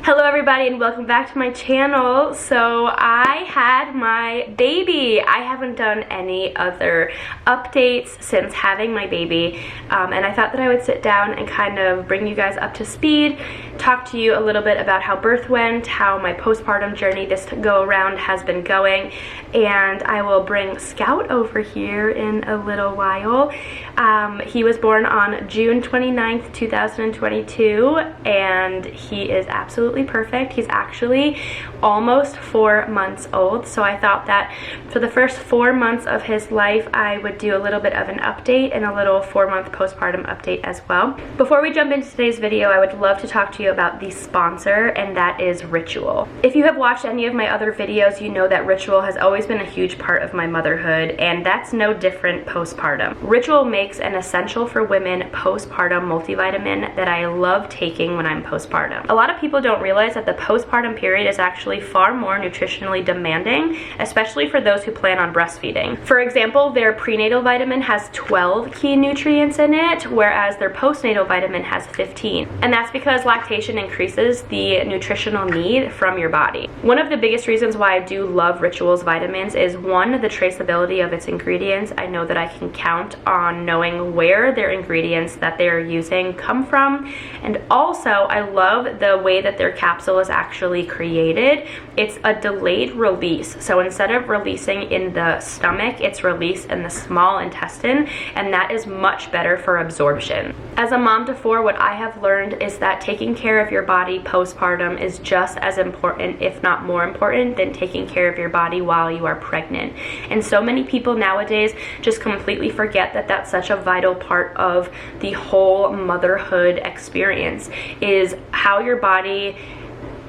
Hello everybody and welcome back to my channel. So I had my baby. I haven't done any other updates since having my baby, and I thought that I would sit down and kind of bring you guys up to speed, talk to you a little bit about how birth went, how my postpartum journey this go around has been going, and I will bring Scout over here in a little while. He was born on June 29th, 2022, and he is absolutely perfect. He's actually almost 4 months old, so I thought that for the first 4 months of his life I would do a little bit of an update and a little 4-month postpartum update as well. Before we jump into today's video, I would love to talk to you about the sponsor, and that is Ritual. If you have watched any of my other videos, you know that Ritual has always been a huge part of my motherhood, and that's no different postpartum. Ritual makes an essential for women postpartum multivitamin that I love taking when I'm postpartum. A lot of people don't realize that the postpartum period is actually far more nutritionally demanding, especially for those who plan on breastfeeding. For example, their prenatal vitamin has 12 key nutrients in it, whereas their postnatal vitamin has 15. And that's because lactation increases the nutritional need from your body. One of the biggest reasons why I do love Ritual's vitamins is, one, the traceability of its ingredients. I know that I can count on knowing where their ingredients that they're using come from, and also I love the way that their capsule is actually created. It's a delayed release, so instead of releasing in the stomach, it's released in the small intestine, and that is much better for absorption. As a mom to 4, what I have learned is that taking care of your body postpartum is just as important, if not more important, than taking care of your body while you are pregnant. And so many people nowadays just completely forget that that's such a vital part of the whole motherhood experience, is how your body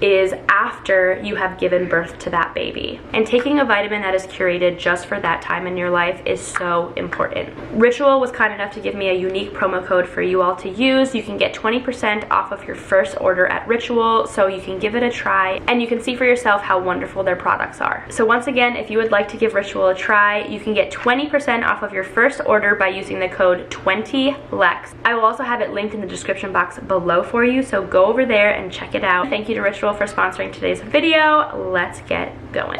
is after you have given birth to that baby. And taking a vitamin that is curated just for that time in your life is so important. Ritual was kind enough to give me a unique promo code for you all to use. You can get 20% off of your first order at Ritual, so you can give it a try and you can see for yourself how wonderful their products are. So once again, if you would like to give Ritual a try, you can get 20% off of your first order by using the code 20LEX. I will also have it linked in the description box below for you, so go over there and check it out. Thank you to Ritual for sponsoring today's video. Let's get going.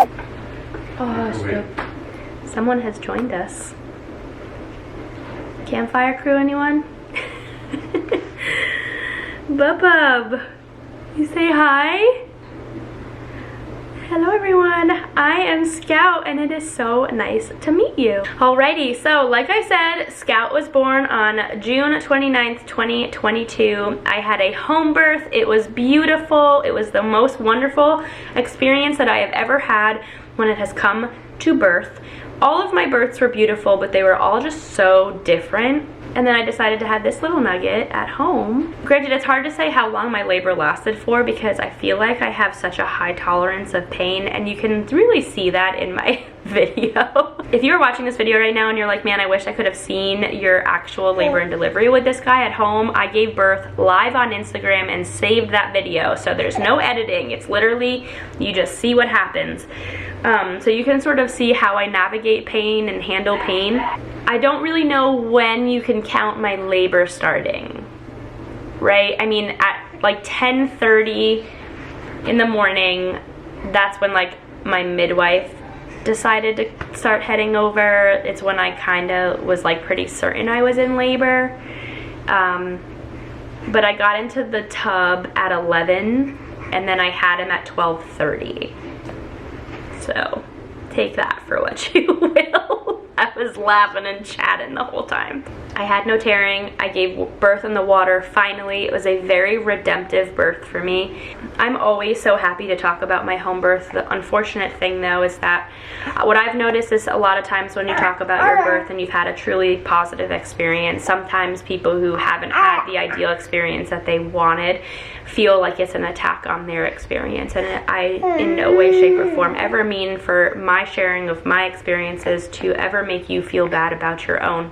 Oh, someone has joined us. Campfire crew, anyone? Bub, you say hi? Hello everyone, I am Scout and it is so nice to meet you. Alrighty, so like I said, Scout was born on June 29th, 2022. I had a home birth. It was beautiful. It was the most wonderful experience that I have ever had when it has come to birth. All of my births were beautiful, but they were all just so different. And then I decided to have this little nugget at home. Granted, it's hard to say how long my labor lasted for because I feel like I have such a high tolerance of pain, and you can really see that in my video. If you are watching this video right now and you're like, man, I wish I could have seen your actual labor and delivery with this guy at home, I gave birth live on Instagram and saved that video. So there's no editing. It's literally, you just see what happens. So you can sort of see how I navigate pain and handle pain. I don't really know when you can count my labor starting, right? I mean, at like 10:30 in the morning, that's when like my midwife decided to start heading over. It's when I kind of was like pretty certain I was in labor. But I got into the tub at 11 and then I had him at 12:30. So take that for what you will. I was laughing and chatting the whole time. I had no tearing. I gave birth in the water finally. It was a very redemptive birth for me. I'm always so happy to talk about my home birth. The unfortunate thing though is that what I've noticed is a lot of times when you talk about your birth and you've had a truly positive experience, sometimes people who haven't had the ideal experience that they wanted feel like it's an attack on their experience, and I in no way, shape, or form ever mean for my sharing of my experiences to ever make you feel bad about your own.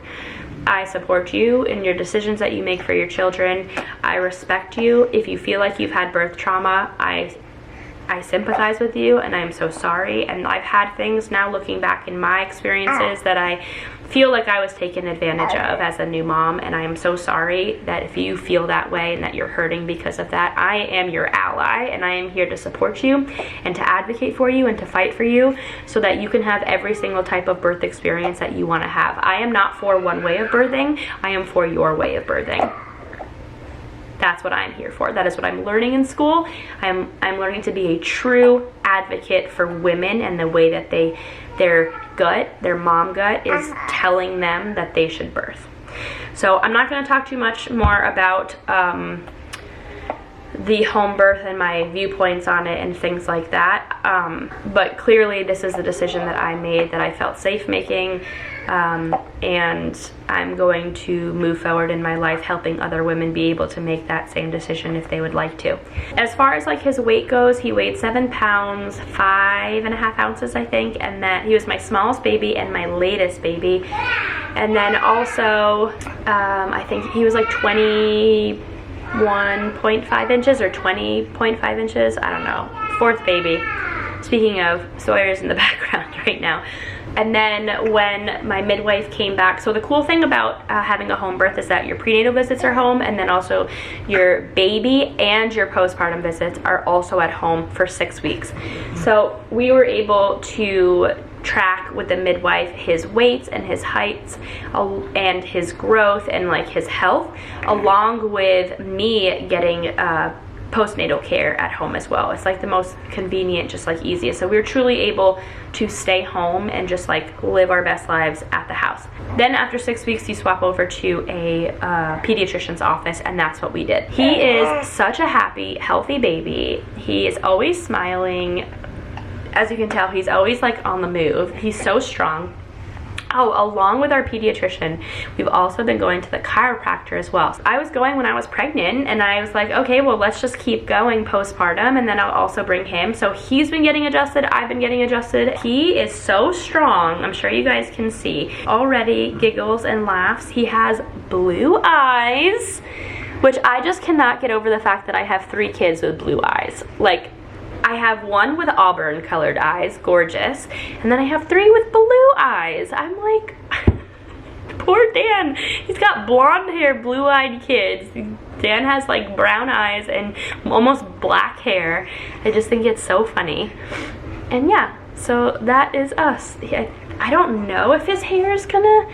I support you in your decisions that you make for your children. I respect you. If you feel like you've had birth trauma, I I sympathize with you, and I am so sorry. And I've had things now looking back in my experiences that I feel like I was taken advantage of as a new mom, and I am so sorry that if you feel that way and that you're hurting because of that. I am your ally, and I am here to support you and to advocate for you and to fight for you so that you can have every single type of birth experience that you want to have. I am not for one way of birthing. I am for your way of birthing. That's what I'm here for. That is what I'm learning in school. I'm learning to be a true advocate for women and the way that their gut, their mom gut, is telling them that they should birth. So I'm not going to talk too much more about the home birth and my viewpoints on it and things like that. But clearly this is the decision that I made that I felt safe making. And I'm going to move forward in my life helping other women be able to make that same decision if they would like to. As far as like his weight goes, he weighed 7 pounds, 5.5 ounces I think, and that he was my smallest baby and my latest baby. And then also, I think he was like 21.5 inches or 20.5 inches, I don't know, 4th baby. Speaking of, Sawyer's in the background right now. And then when my midwife came back, so the cool thing about having a home birth is that your prenatal visits are home, and then also your baby and your postpartum visits are also at home for 6 weeks. So we were able to track with the midwife his weights and his heights and his growth and like his health, along with me getting postnatal care at home as well. It's like the most convenient, just like easiest. So we were truly able to stay home and just like live our best lives at the house. Then after 6 weeks, you swap over to a pediatrician's office, and that's what we did. He is such a happy, healthy baby. He is always smiling. As you can tell, he's always like on the move. He's so strong. Oh, along with our pediatrician, we've also been going to the chiropractor as well. So I was going when I was pregnant, and I was like, okay, well, let's just keep going postpartum, and then I'll also bring him. So he's been getting adjusted, I've been getting adjusted. He is so strong, I'm sure you guys can see. Already giggles and laughs. He has blue eyes, which I just cannot get over the fact that I have 3 kids with blue eyes. Like, I have one with auburn colored eyes, gorgeous, and then I have 3 with blue eyes. I'm like, poor Dan. He's got blonde hair, blue-eyed kids. Dan has like brown eyes and almost black hair. I just think it's so funny. And yeah, so that is us. I don't know if his hair is gonna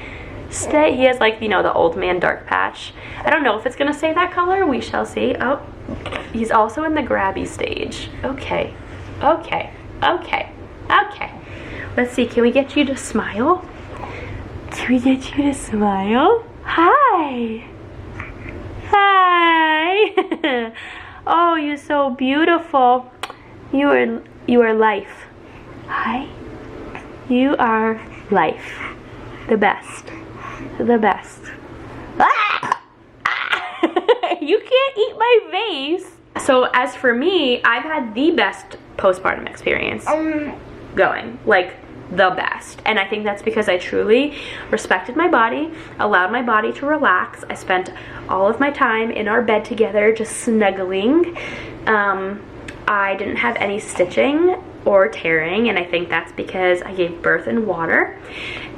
stay. He has like, you know, the old man dark patch. I don't know if it's gonna stay that color. We shall see. Oh, he's also in the grabby stage. Okay, okay, okay, okay. Let's see, can we get you to smile? Can we get you to smile? Hi. Hi. Oh, you're so beautiful. You are life. Hi. You are life. The best. The best. Ah! You can't eat my face. So as for me, I've had the best postpartum experience going, like the best. And I think that's because I truly respected my body, allowed my body to relax. I spent all of my time in our bed together just snuggling. I didn't have any stitching or tearing, and I think that's because I gave birth in water.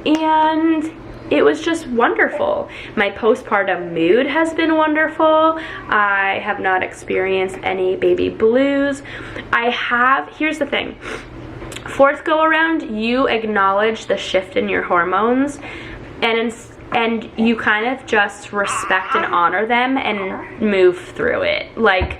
And it was just wonderful. My postpartum mood has been wonderful. I have not experienced any baby blues. Here's the thing. 4th go around, you acknowledge the shift in your hormones, and you kind of just respect and honor them and move through it. Like,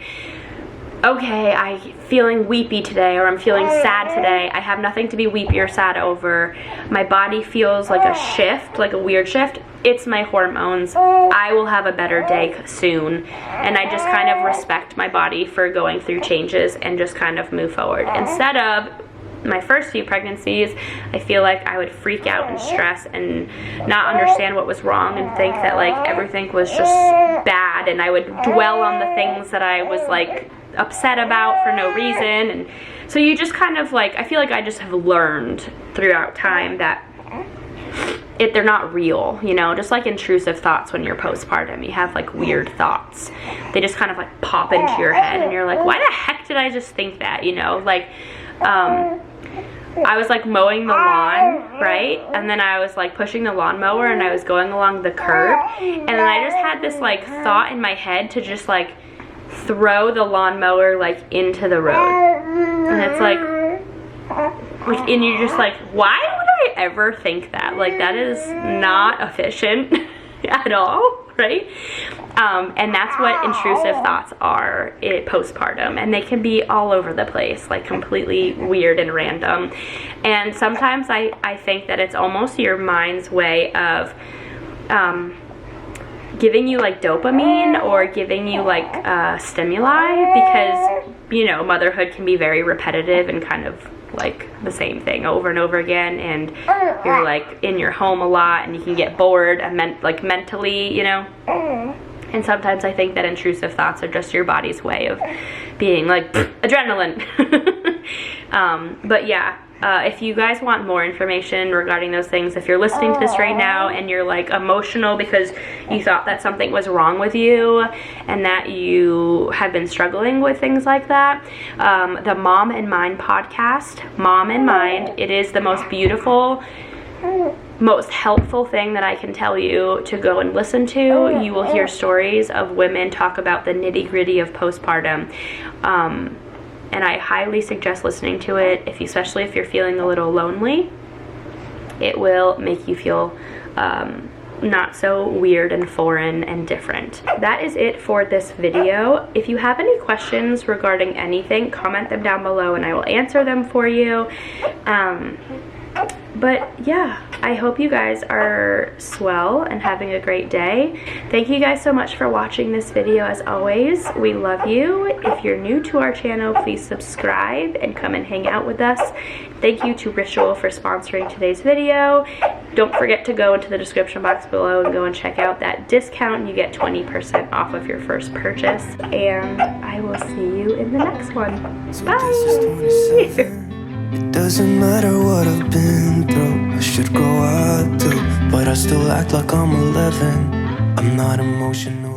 okay, I'm feeling weepy today, or I'm feeling sad today. I have nothing to be weepy or sad over. My body feels like a shift, like a weird shift. It's my hormones. I will have a better day soon. And I just kind of respect my body for going through changes and just kind of move forward. Instead of my first few pregnancies, I feel like I would freak out and stress and not understand what was wrong and think that like everything was just bad, and I would dwell on the things that I was like upset about for no reason. And so you just kind of like, I feel like I just have learned throughout time that they're not real, you know, just like intrusive thoughts when you're postpartum. You have like weird thoughts. They just kind of like pop into your head and you're like, why the heck did I just think that, you know? Like, I was like mowing the lawn, right? And then I was like pushing the lawnmower and I was going along the curb. And then I just had this like thought in my head to just like throw the lawnmower like into the road. And it's like, and you're just like, why would I ever think that? Like, that is not efficient at all, right? And that's what intrusive thoughts are postpartum, and they can be all over the place, like completely weird and random. And sometimes I think that it's almost your mind's way of giving you like dopamine or giving you like stimuli, because, you know, motherhood can be very repetitive and kind of like the same thing over and over again, and you're like in your home a lot and you can get bored and like mentally, you know. And sometimes I think that intrusive thoughts are just your body's way of being like, adrenaline. But yeah, if you guys want more information regarding those things, if you're listening to this right now and you're like emotional because you thought that something was wrong with you and that you have been struggling with things like that, the Mom and Mind podcast, Mom and Mind, it is the most beautiful, most helpful thing that I can tell you to go and listen to. You will hear stories of women talk about the nitty-gritty of postpartum. And I highly suggest listening to it, especially if you're feeling a little lonely. It will make you feel not so weird and foreign and different. That is it for this video. If you have any questions regarding anything, comment them down below and I will answer them for you. But yeah, I hope you guys are swell and having a great day. Thank you guys so much for watching this video. As always, we love you. If you're new to our channel, please subscribe and come and hang out with us. Thank you to Ritual for sponsoring today's video. Don't forget to go into the description box below and go and check out that discount. You get 20% off of your first purchase. And I will see you in the next one. Bye! It doesn't matter what I've been through. I should grow up too, but I still act like I'm 11. I'm not emotional.